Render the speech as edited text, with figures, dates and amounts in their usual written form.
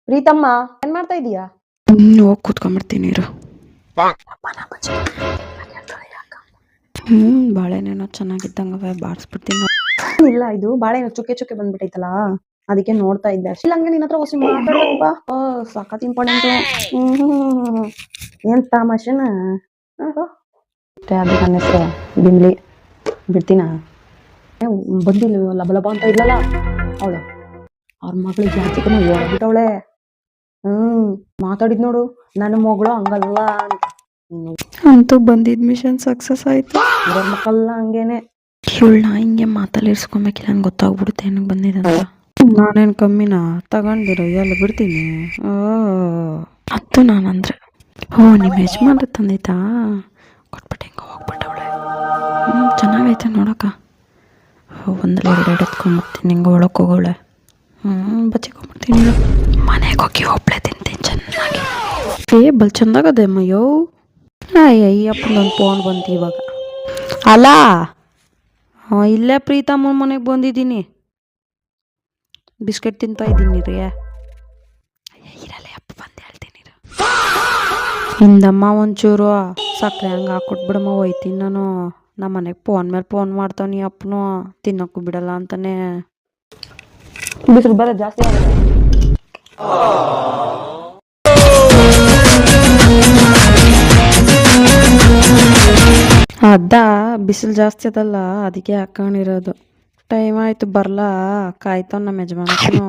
ಪ್ರೀತಮ್ಮ ಏನ್ ಮಾಡ್ತಾ ಇದೀಯಾ? ಹೋಗಿ ಕೂತ್ಕೊಂಡ್ಬಿಡ್ತೀನಿ ಇರು. ಬಾಳೆನೇನೋ ಚೆನ್ನಾಗಿದ್ದಂಗವೆ ಬಾರಿಸ್ಬಿಡ್ತೀನಿ. ಇಲ್ಲ ಇದು ಬಾಳೆಹಣ್ಣು ಚುಕ್ಕೆ ಚುಕ್ಕೆ ಬಂದ್ಬಿಟ್ಟೈತಲ್ಲ ಅದಕ್ಕೆ ನೋಡ್ತಾ ಇದ್ದೆ ಅಷ್ಟೇ. ಇಲ್ಲ ಹಂಗೆ ನಿನ್ನ ಹತ್ರ ಹೊಸ ಮಾತಾಡ್ಬೇಕಪ್ಪ. ಸಖತ್ ಇಂಪಾರ್ಟೆಂಟು. ಏನ್ ತಮಾಷೆನ? ಅದು ನನ್ನ ಹೆಸರು ಬಿಮ್ಲಿ. ಬಿಡ್ತೀನ ಬಂದಿಲ್ಲ ಲಬಲಬ ಅಂತ ಇಲ್ಲಲ್ಲ ಅವಳು ಅವ್ರ ಮಗಳು ಜಾತಿಗೂ ಹೊರಬಿಟ್ಟವಳೆ. ಮಾತಾಡಿದ್ ನೋಡು ನನ್ನ ಮಗಳು ಹಂಗಲ್ಲ ಅಂತೂ ಬಂದಿದ್ ಮಿಷನ್ ಸಕ್ಸಸ್ ಆಯ್ತು. ಇರೋ ಮಕ್ಕಳೆಲ್ಲ ಹಂಗೇನೆ. ಇವಳನ್ನ ಹಿಂಗೆ ಮಾತಲ್ಲಿ ಇರ್ಸ್ಕೊಬೇಕಿಲ್ಲ ನನ್ಗೆ ಗೊತ್ತಾಗ್ಬಿಡುತ್ತೆ ಏನಕ್ಕೆ ಬಂದಿದಂತ. ನಾನೇನು ಕಮ್ಮಿನಾ ತಗೊಂಡಿರೋ ಎಲ್ಲ ಬಿಡ್ತೀನಿ. ಅದು ನಾನಂದ್ರೆ ನಿಮ್ಮ ಯಜಮಾನ್ರು ತಂದೈತಾ ಕೊಟ್ಬಿಟ್ಟು ಹಿಂಗೆ ಹೋಗ್ಬಿಟ್ಟವಳೆ. ಚೆನ್ನಾಗೈತೆ ನೋಡಕ್ಕ. ಒಂದಲ್ಲಿ ಎರಡು ಎತ್ಕೊಂಡ್ಬಿಡ್ತೀನಿ ಹಿಂಗೆ ಒಳಕ್ಕೆ ಹೋಗೋಳೆ. ಬಚ್ಚಿಕೊಂಡ್ಬಿಡ್ತೀನಿ. ಮನೆಗೆ ಹೋಗಿ ಒಬ್ಳೆ ತಿಂತೀನಿ ಚೆನ್ನಾಗಿ. ಬಲ್ ಚೆಂದಾಗದೆ ಅಮ್ಮಯ್ಯೋ. ಅಯ್ಯಪ್ಪನ ಫೋನ್ ಬಂತು ಇವಾಗ. ಅಲ್ಲ ಇಲ್ಲೇ ಪ್ರೀತಮ್ಮನ ಮನೆಗೆ ಬಂದಿದ್ದೀನಿ. ಬಿಸ್ಕೆಟ್ ತಿಂತಾ ಇದ್ದೀನಿ ರೀ. ಇರಲ್ಲ ಅಪ್ಪ ಬಂದು ಹೇಳ್ತೀನಿ. ಹಿಂದಮ್ಮ ಒಂಚೂರು ಸಕ್ಕರೆ ಹಂಗೆ ಹಾಕ್ಕೊಟ್ಬಿಡಮ್ಮ ಹೋಯ್ತೀನಿ ನಾನು. ನಮ್ಮ ಮನೆಗೆ ಫೋನ್ ಮೇಲೆ ಫೋನ್ ಮಾಡ್ತಾನೆ ಅಪ್ಪನು ತಿನ್ನೋಕ್ಕೂ ಬಿಡಲ್ಲ ಅಂತಾನೆ. ಬಿಸಿಲು ಬರೋದು ಜಾಸ್ತಿ ಆಗುತ್ತೆ. ಅದ ಬಿಸಿಲು ಜಾಸ್ತಿ ಅದಲ್ಲ ಅದಕ್ಕೆ ಹಾಕೊಂಡಿರೋದು. ಟೈಮ್ ಆಯ್ತು ಬರಲ್ಲ ಕಾಯ್ತಾವ ನಮ್ಮ ಯಜಮಾನಕ್ಕೂ.